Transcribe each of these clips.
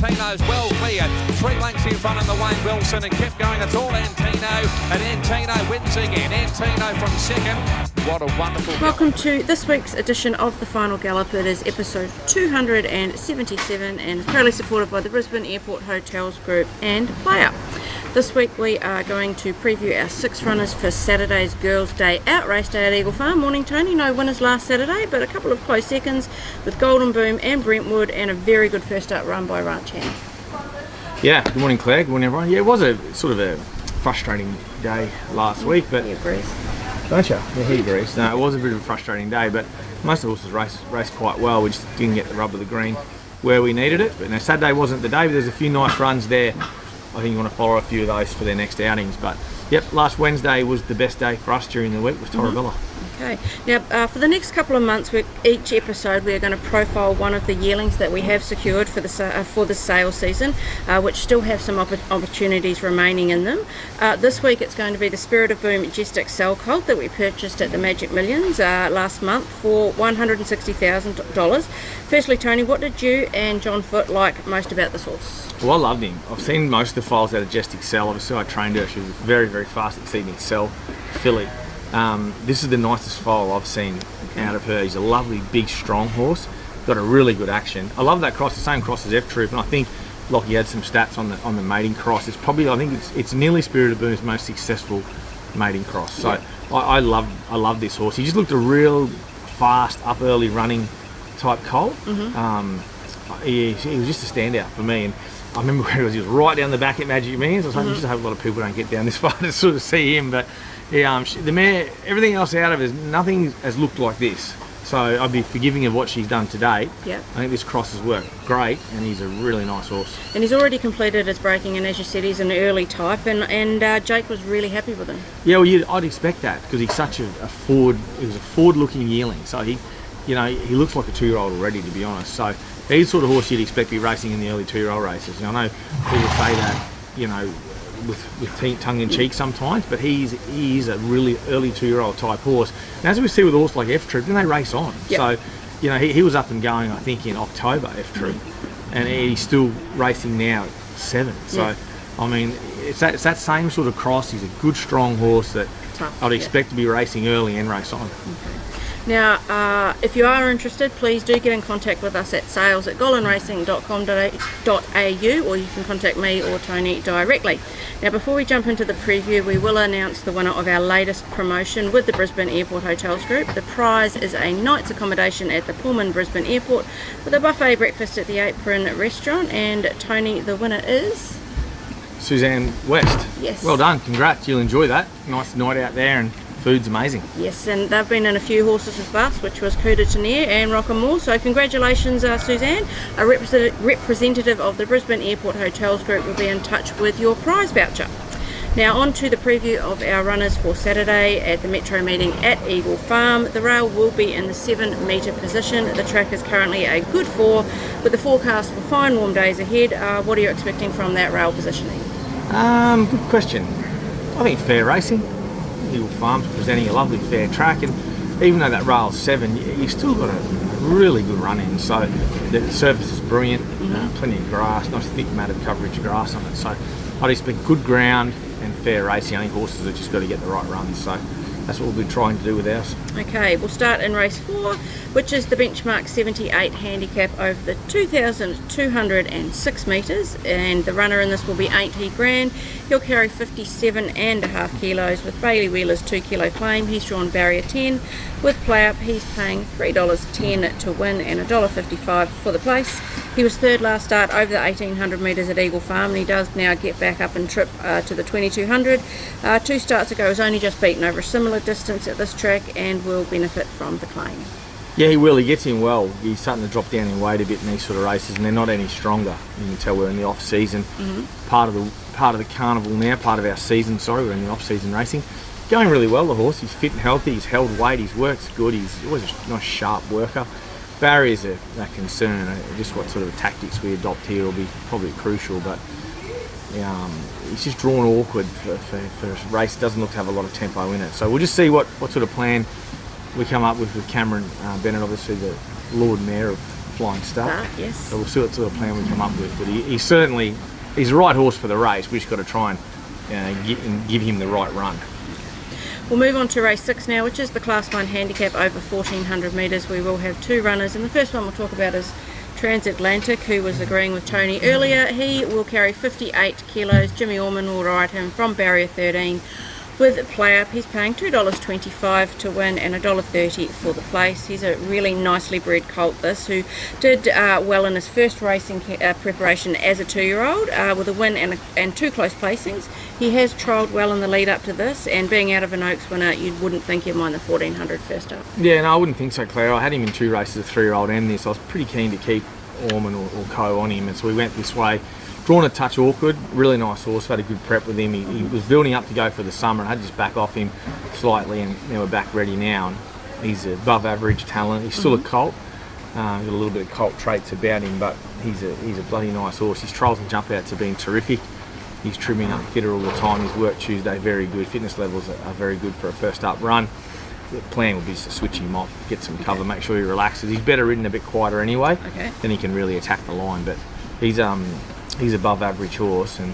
Antino's well cleared. 3 lengths in front of the Wayne Wilson and kept going. It's all Antino, and Antino wins again. Antino from second. What a wonderful Welcome to this week's edition of the Final Gallop. It is episode 277 and is proudly supported by the Brisbane Airport Hotels Group and PlayUp. This week we are going to preview our 6 runners for Saturday's Girls' Day Out race day at Eagle Farm. Morning, Tony. No winners last Saturday, but a couple of close seconds with Golden Boom and Brentwood, and a very good first up run by Ranch Hand. Yeah, good morning, Claire. Good morning, everyone. Yeah, it was a sort of a frustrating day last week, but He agrees. don't you? Yeah, he agrees. No, it was a bit of a frustrating day, but most of the horses raced quite well. We just didn't get the rub of the green where we needed it. But no, Saturday wasn't the day, but there's a few nice runs there. I think you want to follow a few of those for their next outings. But yep, last Wednesday was the best day for us during the week with Torabella. Okay, now for the next couple of months, each episode we are going to profile one of the yearlings that we have secured for the sale season, which still have some opportunities remaining in them. This week it's going to be the Spirit of Boom Majestic Cell Colt that we purchased at the Magic Millions last month for $160,000. Firstly, Tony, what did you and John Foote like most about this horse? Well, I loved him. I've seen most of the files out of Majestic Cell. Obviously, I trained her. She was very, very fast exceeding Cell filly. This is the nicest foal I've seen out of her. He's a lovely, big, strong horse. Got a really good action. I love that cross, the same cross as F Troop, and I think Lockie had some stats on the mating cross. It's probably, I think it's nearly Spirit of Boom's most successful mating cross. So yeah. I love this horse. He just looked a real fast, up early running type colt. He was just a standout for me. And I remember where he was right down the back at Magic Millions. I was hoping just to have a lot of people don't get down this far to sort of see him, but yeah, the mare, everything else out of it, nothing has looked like this. So I'd be forgiving of what she's done today. Yeah. I think this cross has worked great, and he's a really nice horse. And he's already completed his breaking, and as you said, he's an early type, and Jake was really happy with him. Yeah, well, I'd expect that because he's such he was a forward-looking yearling. So he looks like a 2-year-old already, to be honest. So he's the sort of horse you'd expect to be racing in the early 2-year-old races. And I know people say that, with tongue-in-cheek sometimes, but he is a really early 2-year-old type horse. And as we see with a horse like F Troop, then they race on. Yep. So, he was up and going, I think, in October, F Troop, and he's still racing now at 7. So, I mean, it's that same sort of cross. He's a good, strong horse that I'd expect to be racing early and race on. Okay. Now, if you are interested, please do get in contact with us at sales@gollanracing.com.au, or you can contact me or Tony directly. Now, before we jump into the preview, we will announce the winner of our latest promotion with the Brisbane Airport Hotels Group. The prize is a night's accommodation at the Pullman Brisbane Airport with a buffet breakfast at the Apron restaurant. And Tony, the winner is Suzanne West. Yes. Well done. Congrats. You'll enjoy that. Nice night out there, and food's amazing. Yes, and they've been in a few horses with us, which was Kuda Tenier and Rockamore. So congratulations, Suzanne. A representative of the Brisbane Airport Hotels Group will be in touch with your prize voucher. Now on to the preview of our runners for Saturday at the Metro meeting at Eagle Farm. The rail will be in the 7-metre position. The track is currently a good 4, with the forecast for fine warm days ahead. What are you expecting from that rail positioning? Good question. I think fair racing. Eagle Farm's presenting a lovely fair track, and even though that rail's 7, you've still got a really good run in. So the surface is brilliant, plenty of grass, nice thick matted coverage of grass on it. So I'd expect good ground and fair racing. I think horses have just got to get the right runs. So that's what we'll be trying to do with ours. Okay, we'll start in race 4, which is the benchmark 78 handicap over the 2,206 metres, and the runner in this will be 80 grand. He'll carry 57.5 kilos with Bailey Wheeler's 2 kilo claim. He's drawn barrier 10. With PlayUp, he's paying $3.10 to win and $1.55 for the place. He was third last start over the 1,800 metres at Eagle Farm, and he does now get back up and trip to the 2,200. 2 starts ago, he was only just beaten over a similar distance at this track and will benefit from the claim. Yeah, he will. He gets in well. He's starting to drop down in weight a bit in these sort of races, and they're not any stronger. You can tell we're in the off season. Part of the carnival now, part of our season. Sorry, we're in the off season racing. Going really well, the horse. He's fit and healthy. He's held weight. His work's good. He's always a nice sharp worker. Barriers are a concern. Just what sort of tactics we adopt here will be probably crucial, but he's just drawn awkward for a race. It doesn't look to have a lot of tempo in it. So we'll just see what sort of plan we come up with Cameron Bennett, obviously the Lord Mayor of flying start. Yes. So we'll see what sort of plan we come up with. But he's the right horse for the race. We've just got to try and give him the right run. We'll move on to race 6 now, which is the Class 1 handicap over 1400 metres. We will have 2 runners, and the first one we'll talk about is Transatlantic, who was agreeing with Tony earlier. He will carry 58 kilos. Jimmy Orman will ride him from barrier 13 with PlayUp. He's paying $2.25 to win and $1.30 for the place. He's a really nicely bred colt, this, who did well in his first racing preparation as a 2-year-old with a win and 2 close placings. He has trialled well in the lead up to this, and being out of an Oaks winner, you wouldn't think he'd mind the 1400 first up. Yeah, no, I wouldn't think so, Claire. I had him in 2 races, a 3-year-old and this. I was pretty keen to keep Orman or Co on him, and so we went this way. Drawn a touch awkward, really nice horse, had a good prep with him. He was building up to go for the summer, and I had to just back off him slightly, and now we're back ready now. And he's above average talent. He's still a colt. He's got a little bit of colt traits about him, but he's a bloody nice horse. His trials and jump outs have been terrific. He's trimming up fitter all the time. His work Tuesday, very good. Fitness levels are very good for a first up run. The plan would be just to switch him off, get some cover, make sure he relaxes. He's better ridden a bit quieter anyway. Then he can really attack the line. But he's above average horse, and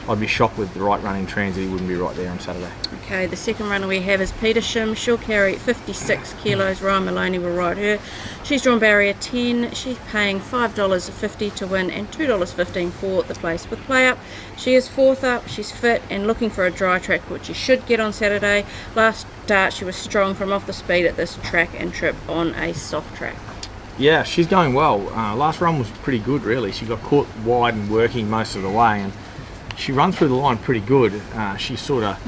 I'd be shocked with the right running Transit he wouldn't be right there on Saturday. Okay, the second runner we have is Shim. She'll carry 56 kilos. Ryan Maloney will ride her. She's drawn barrier 10. She's paying $5.50 to win and $2.15 for the place with PlayUp. She is 4th up. She's fit and looking for a dry track, which she should get on Saturday. Last start she was strong from off the speed at this track and trip on a soft track. Yeah, she's going well. Last run was pretty good, really. She got caught wide and working most of the way, and she ran through the line pretty good. She sort of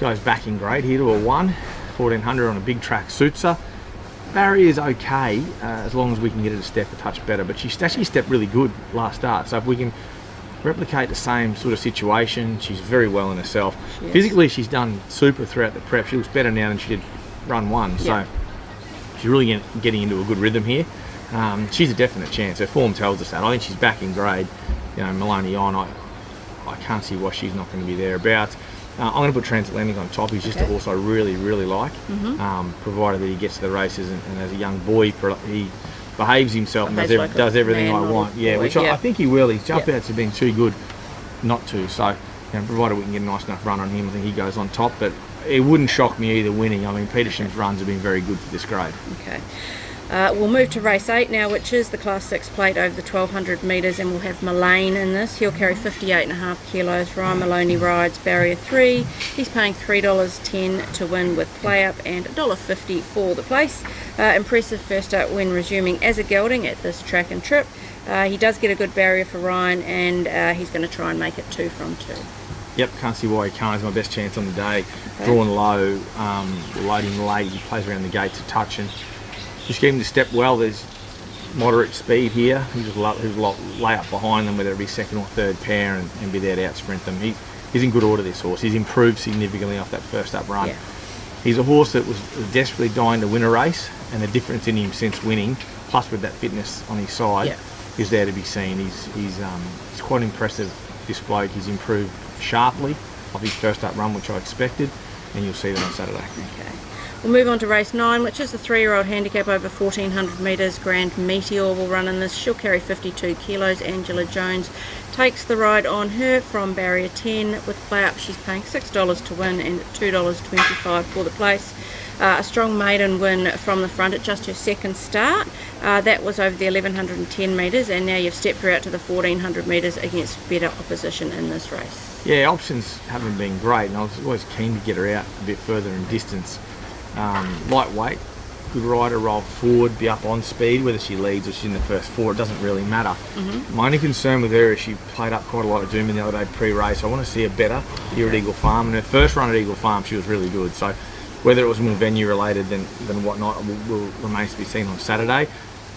goes back in grade here to a 1400 on a big track suits her. Barrier is okay as long as we can get her to step a touch better, but she actually stepped really good last start. So if we can replicate the same sort of situation, she's very well in herself. Physically, she's done super throughout the prep. She looks better now than she did run 1. So she's really getting into a good rhythm here. She's a definite chance. Her form tells us that. I think she's back in grade. You know, Maloney on. I can't see why she's not going to be thereabouts. I'm going to put Transatlantic on top. He's just a horse I really, really like, provided that he gets to the races and as a young boy he behaves himself and does everything I want. Yeah, which I think he will. His jump outs have been too good not to. So, you know, provided we can get a nice enough run on him, I think he goes on top. But it wouldn't shock me either winning. I mean, Peterson's runs have been very good for this grade. Okay. We'll move to race 8 now, which is the Class 6 plate over the 1200 metres, and we'll have Millane in this. He'll carry 58.5 kilos. Ryan Maloney rides barrier 3. He's paying $3.10 to win with PlayUp and $1.50 for the place. Impressive first up when resuming as a gelding at this track and trip. He does get a good barrier for Ryan, and he's going to try and make it 2 from 2. Yep, can't see why he can't. He's my best chance on the day. Drawn low, loading late. He plays around the gate to touch, and just get him to step well. There's moderate speed here. He'll just lay up behind them, whether it be second or third pair, and be there to out sprint them. He's in good order, this horse. He's improved significantly off that first up run. He's a horse that was desperately dying to win a race, and the difference in him since winning, plus with that fitness on his side, is there to be seen. He's quite impressive, this bloke. He's improved sharply off his first up run, which I expected, and you'll see that on Saturday. Okay. We'll move on to race 9, which is the 3-year-old handicap over 1400 metres. Grand Meteor will run in this. She'll carry 52 kilos. Angela Jones takes the ride on her from barrier 10 with PlayUp. She's paying $6 to win and $2.25 for the place. A strong maiden win from the front at just her second start. That was over the 1110 metres, and now you've stepped her out to the 1400 metres against better opposition in this race. Yeah, options haven't been great, and I was always keen to get her out a bit further in distance. Lightweight, good rider, roll forward, be up on speed. Whether she leads or she's in the first 4, it doesn't really matter. My only concern with her is she played up quite a lot of doom in the other day pre-race. I want to see her better here at Eagle Farm, and her first run at Eagle Farm she was really good. So whether it was more venue related than whatnot will remain to be seen on Saturday.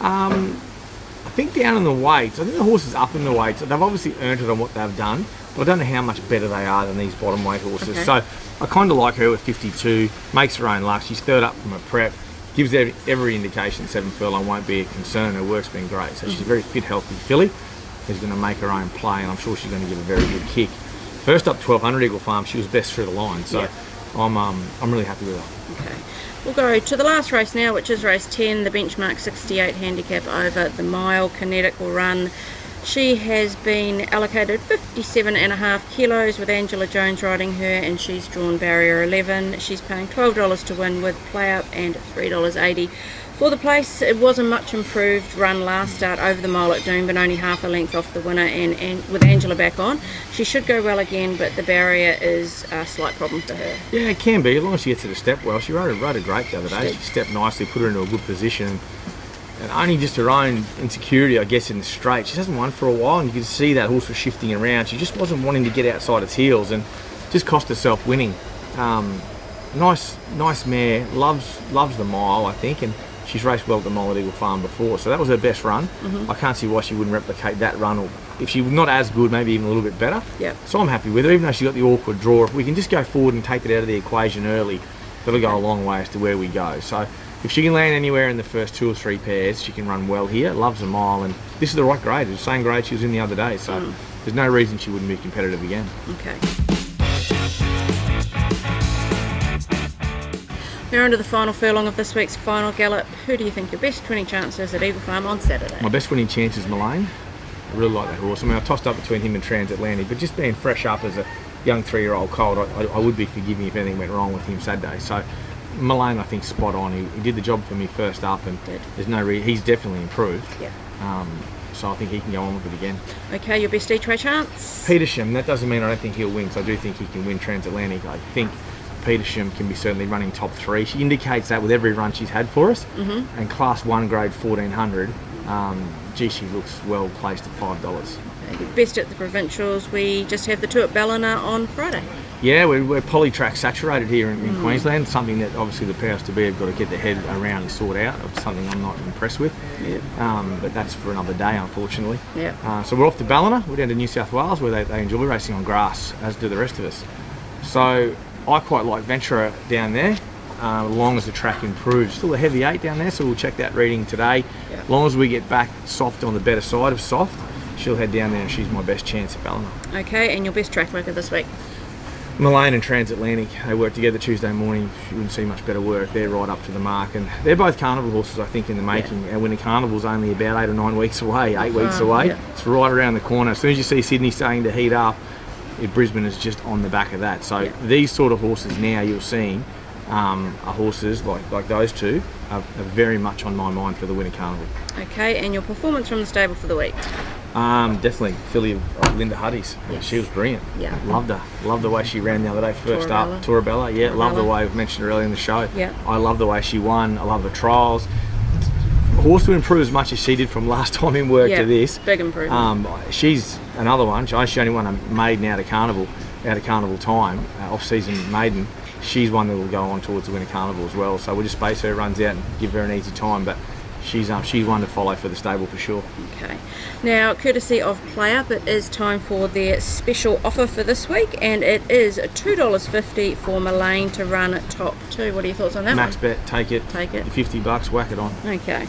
I think down in the weights, I think the horse is up in the weights. They've obviously earned it on what they've done, but I don't know how much better they are than these bottom weight horses. So I kind of like her with 52, makes her own luck. She's third up from a prep, gives every indication 7 furlong won't be a concern. Her work's been great. So she's a very fit, healthy filly who's going to make her own play, and I'm sure she's going to give a very good kick. First up 1200 Eagle Farm, she was best through the line. So I'm really happy with her. Okay. We'll go to the last race now, which is race 10, the benchmark 68 handicap over the mile. Kinetic will run. She has been allocated 57.5 kilos with Angela Jones riding her, and she's drawn barrier 11. She's paying $12 to win with PlayUp and $3.80 for the place. It was a much improved run last start over the mile at Doomben, only half a length off the winner, and with Angela back on, she should go well again, but the barrier is a slight problem for her. Yeah, it can be, as long as she gets to the step well. She rode a great the other day. She stepped nicely, put her into a good position. And only just her own insecurity, I guess, in the straight. She hasn't won for a while, and you can see that horse was shifting around. She just wasn't wanting to get outside its heels, and just cost herself winning. Nice mare, loves the mile, I think, and she's raced well at the Mile at Eagle Farm before, so that was her best run. I can't see why she wouldn't replicate that run, or if she was not as good, maybe even a little bit better. Yep. So I'm happy with her, even though she got the awkward draw. If we can just go forward and take it out of the equation early, that'll go a long way as to where we go. So if she can land anywhere in the first 2 or 3 pairs, she can run well here. Loves a mile, and this is the right grade. It's the same grade she was in the other day, so there's no reason she wouldn't be competitive again. Okay. We're on to the final furlong of this week's Final Gallop. Who do you think your best winning chances at Eagle Farm on Saturday? My best winning chance is Millane. I really like that horse. I mean, I tossed up between him and Transatlantic, but just being fresh up as a young 3-year-old colt, I would be forgiving if anything went wrong with him Saturday. So Millane, I think, spot on. He did the job for me first up, and there's no reason. He's definitely improved. Yeah. So I think he can go on with it again. Okay, your best each way chance? Shim. That doesn't mean I don't think he'll win, because I do think he can win Transatlantic. I think Shim can be certainly running top 3. She indicates that with every run she's had for us. And Class 1 grade 1400, gee, she looks well placed at $5. Okay, best at the provincials. We just have the 2 at Ballina on Friday. Yeah, we're polytrack saturated here in Queensland, something that obviously the powers to be have got to get their head around and sort out. It's something I'm not impressed with, but that's for another day, unfortunately. So we're off to Ballina, we're down to New South Wales, where they enjoy racing on grass, as do the rest of us. So I quite like Ventura down there, as long as the track improves. Still a heavy 8 down there, so we'll check that reading today. As long as we get back soft on the better side of soft, she'll head down there, and she's my best chance at Ballina. Okay, and your best track worker this week? Millane and Transatlantic, they work together Tuesday morning. You wouldn't see much better work. They're right up to the mark, and they're both carnival horses, I think, in the making. And when the carnival's only about 8 or 9 weeks away, 8 weeks away, it's right around the corner. As soon as you see Sydney starting to heat up, Brisbane is just on the back of that. So these sort of horses now you're seeing are horses like those two are very much on my mind for the Winter Carnival. Okay, and your performance from the stable for the week? Definitely filly of Linda Huddy's. She was brilliant. Loved her. Loved the way she ran the other day first up. Torabella. Loved the way we mentioned earlier in the show. I love the way she won. I love the trials. Horse to improve as much as she did from last time in work to this. Big improvement. She's another one. She only won a maiden out of carnival time, off-season maiden. She's one that will go on towards the Winter Carnival as well. So we'll just space her runs out and give her an easy time. But she's one to follow for the stable for sure. Okay. Now, courtesy of PlayUp, it is time for their special offer for this week, and it is $2.50 for Millane to run at top 2. What are your thoughts on that? Max bet, take it. Take it. $50, whack it on. Okay.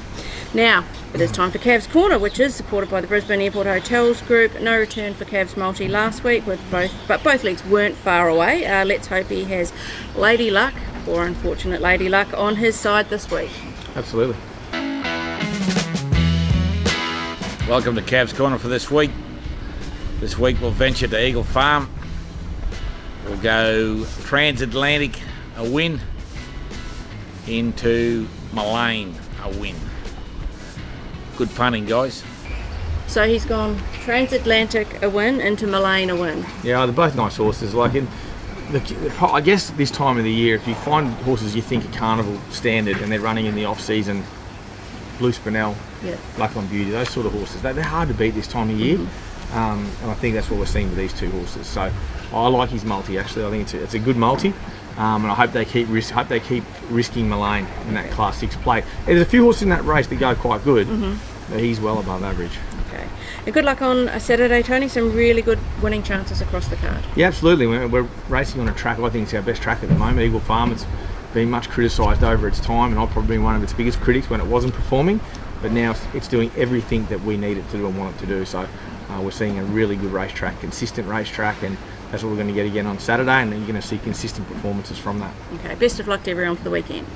Now, it is time for Cavs Corner, which is supported by the Brisbane Airport Hotels Group. No return for Cavs Multi last week, but both legs weren't far away. Let's hope he has Lady Luck, or unfortunate Lady Luck, on his side this week. Absolutely. Welcome to Cavs Corner for this week. This week we'll venture to Eagle Farm. We'll go Transatlantic, a win, into Millane, a win. Good punting, guys. So he's gone Transatlantic, a win, into Millane, a win. Yeah, they're both nice horses. I guess this time of the year, if you find horses you think are carnival standard and they're running in the off-season, Blue Spinel, Blackline Beauty, those sort of horses, they're hard to beat this time of year, and I think that's what we're seeing with these two horses. So I like his multi, actually. I think it's a good multi, and I hope they keep risking Millane in that Class 6 plate. There's a few horses in that race that go quite good, but he's well above average. Okay. And good luck on a Saturday, Tony. Some really good winning chances across the card. Yeah, absolutely. We're racing on a track, I think it's our best track at the moment, Eagle Farm. It's been much criticised over its time, and I've probably been one of its biggest critics when it wasn't performing, but now it's doing everything that we need it to do and want it to do. So we're seeing a really good racetrack, consistent racetrack, and that's what we're going to get again on Saturday, and then you're going to see consistent performances from that. Okay, best of luck to everyone for the weekend.